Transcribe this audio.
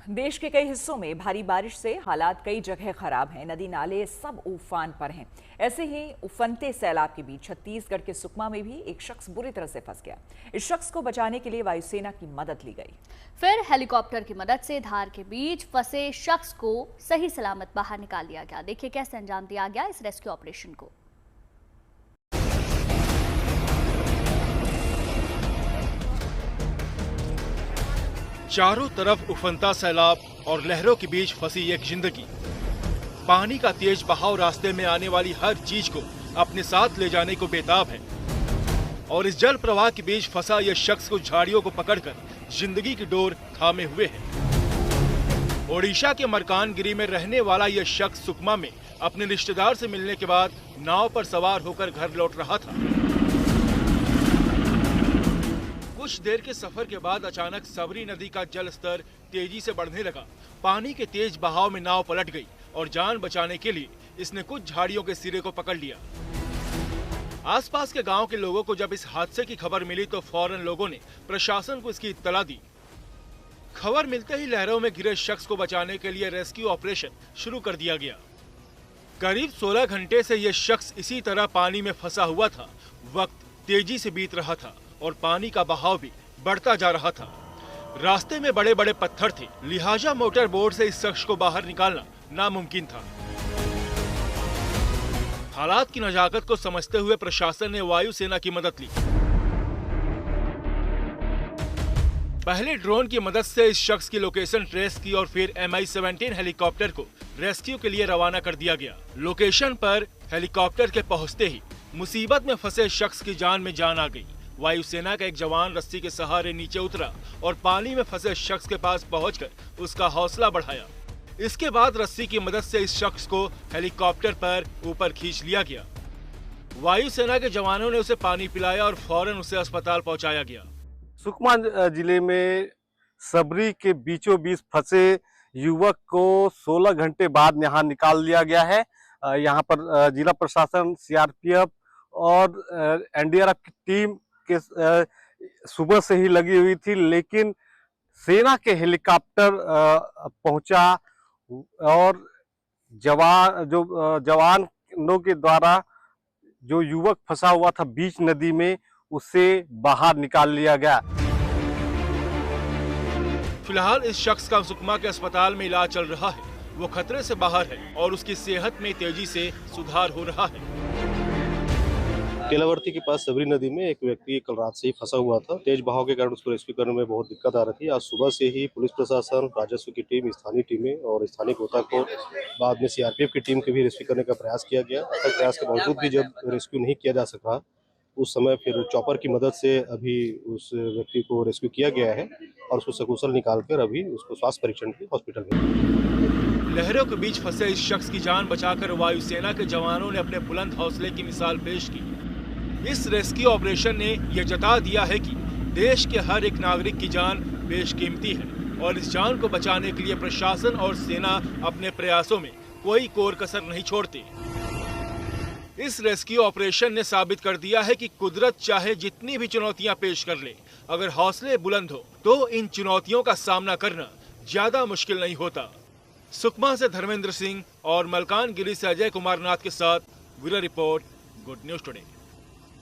देश के कई हिस्सों में भारी बारिश से हालात कई जगह खराब हैं। नदी नाले सब उफान पर हैं। ऐसे ही उफनते सैलाब के बीच छत्तीसगढ़ के सुकमा में भी एक शख्स बुरी तरह से फंस गया। इस शख्स को बचाने के लिए वायुसेना की मदद ली गई। फिर हेलीकॉप्टर की मदद से धार के बीच फंसे शख्स को सही सलामत बाहर निकाल लिया गया। देखिए कैसे अंजाम दिया गया इस रेस्क्यू ऑपरेशन को। चारों तरफ उफनता सैलाब और लहरों के बीच फंसी एक जिंदगी। पानी का तेज बहाव रास्ते में आने वाली हर चीज को अपने साथ ले जाने को बेताब है और इस जल प्रवाह के बीच फंसा यह शख्स को झाड़ियों को पकड़कर जिंदगी की डोर थामे हुए है। ओडिशा के मरकानगिरी में रहने वाला यह शख्स सुकमा में अपने रिश्तेदार से मिलने के बाद नाव पर सवार होकर घर लौट रहा था। कुछ देर के सफर के बाद अचानक सबरी नदी का जल स्तर तेजी से बढ़ने लगा। पानी के तेज बहाव में नाव पलट गई और जान बचाने के लिए इसने कुछ झाड़ियों के सिरे को पकड़ लिया। आसपास के गांव के लोगों को जब इस हादसे की खबर मिली तो फौरन लोगों ने प्रशासन को इसकी इत्तला दी। खबर मिलते ही लहरों में घिरे शख्स को बचाने के लिए रेस्क्यू ऑपरेशन शुरू कर दिया गया। करीब 16 घंटे से यह शख्स इसी तरह पानी में फंसा हुआ था। वक्त तेजी से बीत रहा था और पानी का बहाव भी बढ़ता जा रहा था। रास्ते में बड़े बड़े पत्थर थे, लिहाजा मोटर बोट से इस शख्स को बाहर निकालना नामुमकिन था। हालात की नजाकत को समझते हुए प्रशासन ने वायुसेना की मदद ली। पहले ड्रोन की मदद से इस शख्स की लोकेशन ट्रेस की और फिर Mi-17 हेलीकॉप्टर को रेस्क्यू के लिए रवाना कर दिया गया। लोकेशन पर हेलीकॉप्टर के पहुंचते ही मुसीबत में फंसे शख्स की जान में जान आ गई। वायुसेना का एक जवान रस्सी के सहारे नीचे उतरा और पानी में फंसे शख्स के पास पहुंचकर उसका हौसला बढ़ाया। इसके बाद रस्सी की मदद से इस शख्स को हेलीकॉप्टर पर ऊपर खींच लिया गया। वायुसेना के जवानों ने उसे पानी पिलाया और फौरन उसे अस्पताल पहुंचाया गया। सुकमा जिले में सबरी के बीचों बीच फंसे युवक को 16 घंटे बाद यहाँ निकाल लिया गया है। यहाँ पर जिला प्रशासन, सीआरपीएफ और एनडीआरएफ की टीम के सुबह से ही लगी हुई थी, लेकिन सेना के हेलीकॉप्टर पहुंचा और जवानों के द्वारा जो युवक फंसा हुआ था बीच नदी में, उसे बाहर निकाल लिया गया। फिलहाल इस शख्स का सुकमा के अस्पताल में इलाज चल रहा है। वो खतरे से बाहर है और उसकी सेहत में तेजी से सुधार हो रहा है। केलावर्ती के पास सबरी नदी में एक व्यक्ति कल रात से ही फंसा हुआ था। तेज बहाव के कारण उसको रेस्क्यू करने में बहुत दिक्कत आ रही थी। आज सुबह से ही पुलिस प्रशासन, राजस्व की टीम, स्थानीय टीमें और स्थानीय गोताखोर, बाद में सीआरपीएफ की टीम के भी रेस्क्यू करने का प्रयास किया गया। प्रयास के बावजूद भी जब रेस्क्यू नहीं किया जा सका, उस समय फिर चॉपर की मदद से अभी उस व्यक्ति को रेस्क्यू किया गया है और उसको सकुशल निकालकर अभी उसको स्वास्थ्य परीक्षण के हॉस्पिटल में। लहरों के बीच फंसे इस शख्स की जान बचाकर वायुसेना के जवानों ने अपने बुलंद हौसले की मिसाल पेश की। इस रेस्क्यू ऑपरेशन ने यह जता दिया है कि देश के हर एक नागरिक की जान बेशकीमती है और इस जान को बचाने के लिए प्रशासन और सेना अपने प्रयासों में कोई कोर कसर नहीं छोड़ती। इस रेस्क्यू ऑपरेशन ने साबित कर दिया है कि कुदरत चाहे जितनी भी चुनौतियां पेश कर ले, अगर हौसले बुलंद हो तो इन चुनौतियों का सामना करना ज्यादा मुश्किल नहीं होता। सुकमा से धर्मेंद्र सिंह और मलकानगिरी से अजय कुमार नाथ के साथ bureau report, good news today.